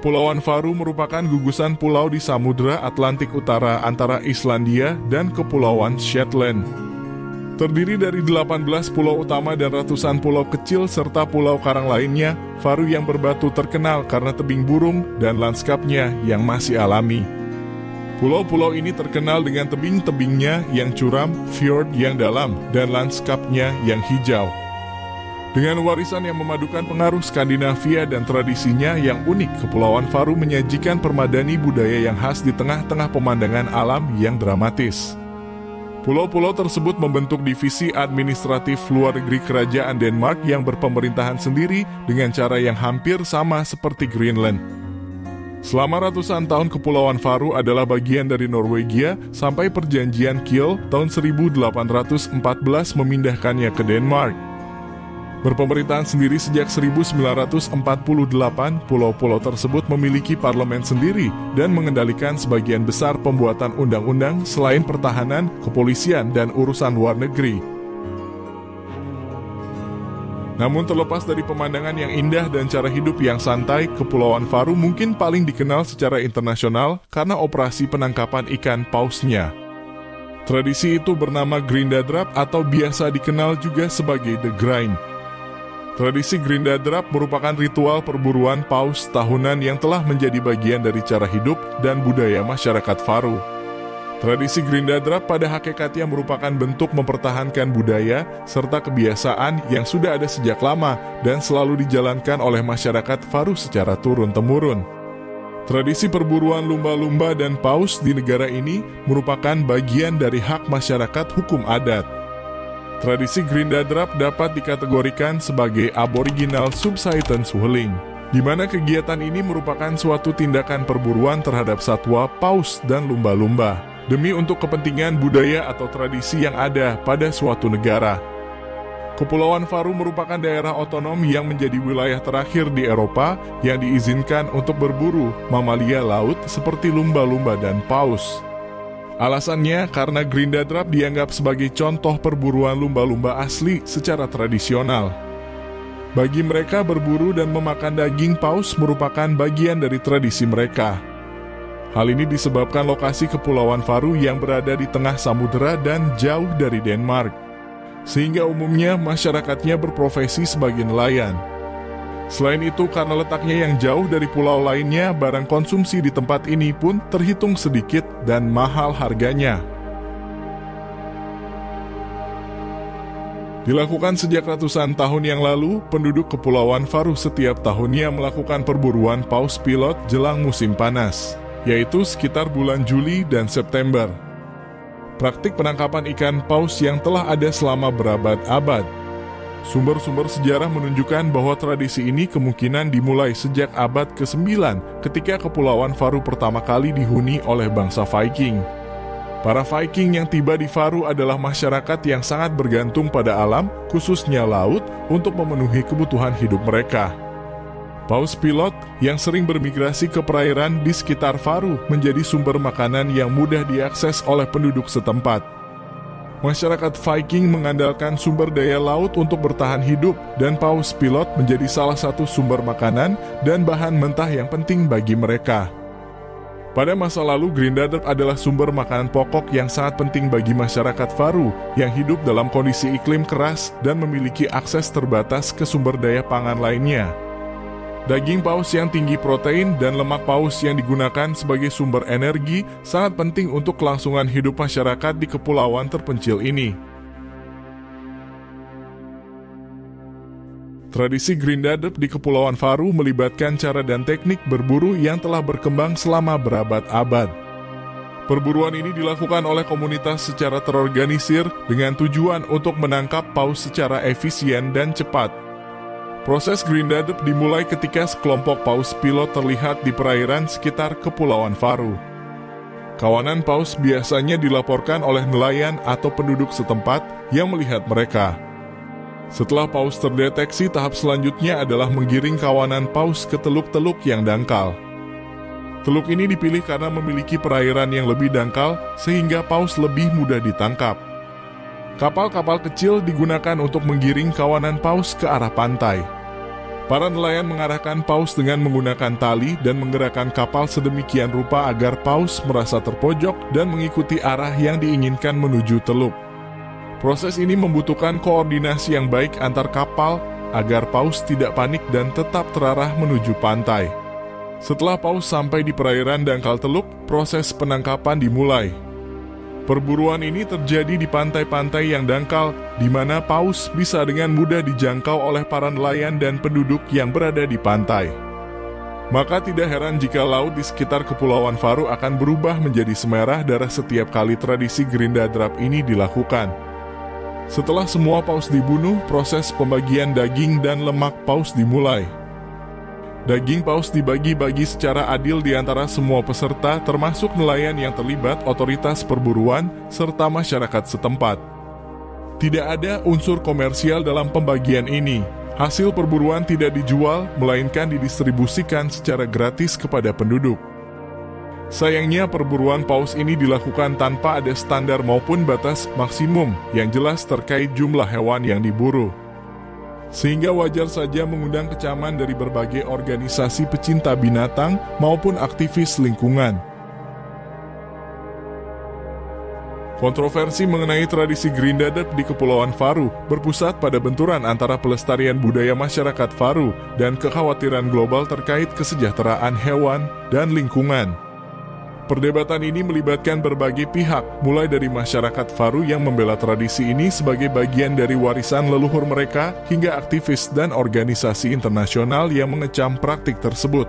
Kepulauan Faroe merupakan gugusan pulau di Samudra Atlantik Utara antara Islandia dan Kepulauan Shetland. Terdiri dari 18 pulau utama dan ratusan pulau kecil serta pulau karang lainnya, Faroe yang berbatu terkenal karena tebing burung dan lanskapnya yang masih alami. Pulau-pulau ini terkenal dengan tebing-tebingnya yang curam, fjord yang dalam, dan lanskapnya yang hijau. Dengan warisan yang memadukan pengaruh Skandinavia dan tradisinya yang unik, Kepulauan Faroe menyajikan permadani budaya yang khas di tengah-tengah pemandangan alam yang dramatis. Pulau-pulau tersebut membentuk divisi administratif luar negeri kerajaan Denmark yang berpemerintahan sendiri dengan cara yang hampir sama seperti Greenland. Selama ratusan tahun Kepulauan Faroe adalah bagian dari Norwegia sampai perjanjian Kiel tahun 1814 memindahkannya ke Denmark. Berpemerintahan sendiri sejak 1948, pulau-pulau tersebut memiliki parlemen sendiri dan mengendalikan sebagian besar pembuatan undang-undang selain pertahanan, kepolisian, dan urusan luar negeri. Namun terlepas dari pemandangan yang indah dan cara hidup yang santai, Kepulauan Faroe mungkin paling dikenal secara internasional karena operasi penangkapan ikan pausnya. Tradisi itu bernama Grindadrap atau biasa dikenal juga sebagai The Grind. Tradisi Grindadrap merupakan ritual perburuan paus tahunan yang telah menjadi bagian dari cara hidup dan budaya masyarakat Faroe. Tradisi Grindadrap pada hakikatnya merupakan bentuk mempertahankan budaya serta kebiasaan yang sudah ada sejak lama dan selalu dijalankan oleh masyarakat Faroe secara turun-temurun. Tradisi perburuan lumba-lumba dan paus di negara ini merupakan bagian dari hak masyarakat hukum adat. Tradisi Grindadrap dapat dikategorikan sebagai aboriginal subsistence huling, di mana kegiatan ini merupakan suatu tindakan perburuan terhadap satwa, paus, dan lumba-lumba, demi untuk kepentingan budaya atau tradisi yang ada pada suatu negara. Kepulauan Faroe merupakan daerah otonom yang menjadi wilayah terakhir di Eropa yang diizinkan untuk berburu mamalia laut seperti lumba-lumba dan paus. Alasannya karena Grindadrap dianggap sebagai contoh perburuan lumba-lumba asli secara tradisional. Bagi mereka, berburu dan memakan daging paus merupakan bagian dari tradisi mereka. Hal ini disebabkan lokasi Kepulauan Faroe yang berada di tengah samudera dan jauh dari Denmark, sehingga umumnya masyarakatnya berprofesi sebagai nelayan. Selain itu, karena letaknya yang jauh dari pulau lainnya, barang konsumsi di tempat ini pun terhitung sedikit dan mahal harganya. Dilakukan sejak ratusan tahun yang lalu, penduduk Kepulauan Faroe setiap tahunnya melakukan perburuan paus pilot jelang musim panas, yaitu sekitar bulan Juli dan September. Praktik penangkapan ikan paus yang telah ada selama berabad-abad. Sumber-sumber sejarah menunjukkan bahwa tradisi ini kemungkinan dimulai sejak abad ke-9 ketika Kepulauan Faroe pertama kali dihuni oleh bangsa Viking. Para Viking yang tiba di Faroe adalah masyarakat yang sangat bergantung pada alam, khususnya laut, untuk memenuhi kebutuhan hidup mereka. Paus pilot yang sering bermigrasi ke perairan di sekitar Faroe menjadi sumber makanan yang mudah diakses oleh penduduk setempat. Masyarakat Viking mengandalkan sumber daya laut untuk bertahan hidup, dan paus pilot menjadi salah satu sumber makanan dan bahan mentah yang penting bagi mereka. Pada masa lalu, Grindadrap adalah sumber makanan pokok yang sangat penting bagi masyarakat Faroe yang hidup dalam kondisi iklim keras dan memiliki akses terbatas ke sumber daya pangan lainnya. Daging paus yang tinggi protein dan lemak paus yang digunakan sebagai sumber energi sangat penting untuk kelangsungan hidup masyarakat di kepulauan terpencil ini. Tradisi Grindadrap di Kepulauan Faroe melibatkan cara dan teknik berburu yang telah berkembang selama berabad-abad. Perburuan ini dilakukan oleh komunitas secara terorganisir dengan tujuan untuk menangkap paus secara efisien dan cepat. Proses Grindadrap dimulai ketika sekelompok paus pilot terlihat di perairan sekitar Kepulauan Faroe. Kawanan paus biasanya dilaporkan oleh nelayan atau penduduk setempat yang melihat mereka. Setelah paus terdeteksi, tahap selanjutnya adalah menggiring kawanan paus ke teluk-teluk yang dangkal. Teluk ini dipilih karena memiliki perairan yang lebih dangkal sehingga paus lebih mudah ditangkap. Kapal-kapal kecil digunakan untuk menggiring kawanan paus ke arah pantai. Para nelayan mengarahkan paus dengan menggunakan tali dan menggerakkan kapal sedemikian rupa agar paus merasa terpojok dan mengikuti arah yang diinginkan menuju teluk. Proses ini membutuhkan koordinasi yang baik antar kapal agar paus tidak panik dan tetap terarah menuju pantai. Setelah paus sampai di perairan dangkal teluk, proses penangkapan dimulai. Perburuan ini terjadi di pantai-pantai yang dangkal, di mana paus bisa dengan mudah dijangkau oleh para nelayan dan penduduk yang berada di pantai. Maka tidak heran jika laut di sekitar Kepulauan Faru akan berubah menjadi semerah darah setiap kali tradisi Gerindadrap ini dilakukan. Setelah semua paus dibunuh, proses pembagian daging dan lemak paus dimulai. Daging paus dibagi-bagi secara adil di antara semua peserta, termasuk nelayan yang terlibat, otoritas perburuan, serta masyarakat setempat. Tidak ada unsur komersial dalam pembagian ini. Hasil perburuan tidak dijual, melainkan didistribusikan secara gratis kepada penduduk. Sayangnya perburuan paus ini dilakukan tanpa ada standar maupun batas maksimum yang jelas terkait jumlah hewan yang diburu. Sehingga wajar saja mengundang kecaman dari berbagai organisasi pecinta binatang maupun aktivis lingkungan. Kontroversi mengenai tradisi Gerindadrap di Kepulauan Faru berpusat pada benturan antara pelestarian budaya masyarakat Faru dan kekhawatiran global terkait kesejahteraan hewan dan lingkungan. Perdebatan ini melibatkan berbagai pihak, mulai dari masyarakat Faru yang membela tradisi ini sebagai bagian dari warisan leluhur mereka, hingga aktivis dan organisasi internasional yang mengecam praktik tersebut.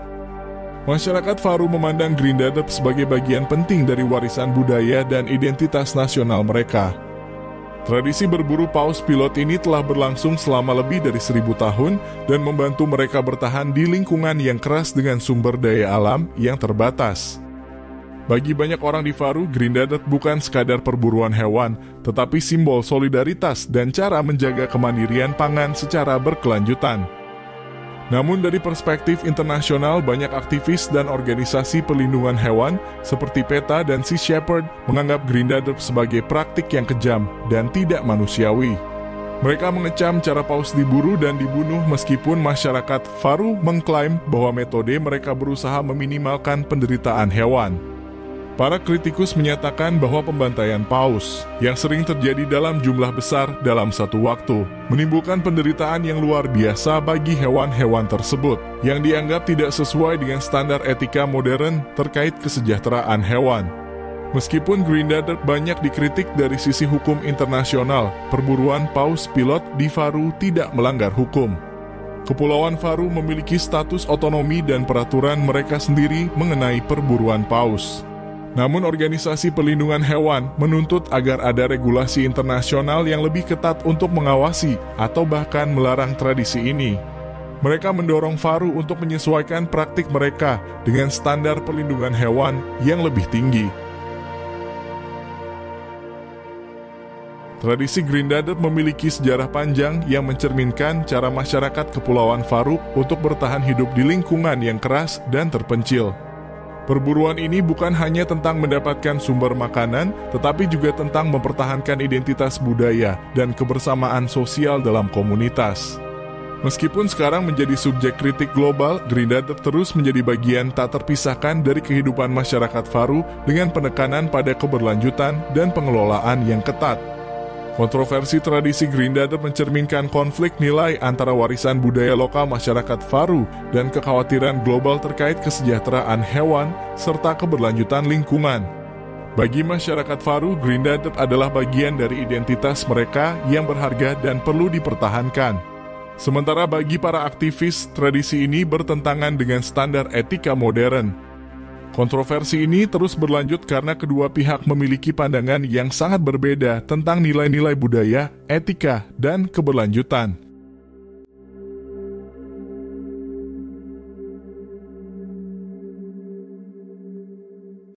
Masyarakat Faru memandang Gerindadrap sebagai bagian penting dari warisan budaya dan identitas nasional mereka. Tradisi berburu paus pilot ini telah berlangsung selama lebih dari 1000 tahun dan membantu mereka bertahan di lingkungan yang keras dengan sumber daya alam yang terbatas. Bagi banyak orang di Faru, Gerindadrap bukan sekadar perburuan hewan, tetapi simbol solidaritas dan cara menjaga kemandirian pangan secara berkelanjutan. Namun dari perspektif internasional, banyak aktivis dan organisasi perlindungan hewan seperti PETA dan Sea Shepherd menganggap Gerindadrap sebagai praktik yang kejam dan tidak manusiawi. Mereka mengecam cara paus diburu dan dibunuh meskipun masyarakat Faru mengklaim bahwa metode mereka berusaha meminimalkan penderitaan hewan. Para kritikus menyatakan bahwa pembantaian paus, yang sering terjadi dalam jumlah besar dalam satu waktu, menimbulkan penderitaan yang luar biasa bagi hewan-hewan tersebut, yang dianggap tidak sesuai dengan standar etika modern terkait kesejahteraan hewan. Meskipun Gerindadrap banyak dikritik dari sisi hukum internasional, perburuan paus pilot di Faru tidak melanggar hukum. Kepulauan Faru memiliki status otonomi dan peraturan mereka sendiri mengenai perburuan paus. Namun organisasi perlindungan hewan menuntut agar ada regulasi internasional yang lebih ketat untuk mengawasi atau bahkan melarang tradisi ini. Mereka mendorong Faru untuk menyesuaikan praktik mereka dengan standar perlindungan hewan yang lebih tinggi. Tradisi Gerindadrap memiliki sejarah panjang yang mencerminkan cara masyarakat Kepulauan Faru untuk bertahan hidup di lingkungan yang keras dan terpencil. Perburuan ini bukan hanya tentang mendapatkan sumber makanan, tetapi juga tentang mempertahankan identitas budaya dan kebersamaan sosial dalam komunitas. Meskipun sekarang menjadi subjek kritik global, Gerindadrap terus menjadi bagian tak terpisahkan dari kehidupan masyarakat Faru dengan penekanan pada keberlanjutan dan pengelolaan yang ketat. Kontroversi tradisi Gerindadrap mencerminkan konflik nilai antara warisan budaya lokal masyarakat Faru dan kekhawatiran global terkait kesejahteraan hewan serta keberlanjutan lingkungan. Bagi masyarakat Faru, Gerindadrap adalah bagian dari identitas mereka yang berharga dan perlu dipertahankan. Sementara bagi para aktivis, tradisi ini bertentangan dengan standar etika modern. Kontroversi ini terus berlanjut karena kedua pihak memiliki pandangan yang sangat berbeda tentang nilai-nilai budaya, etika, dan keberlanjutan.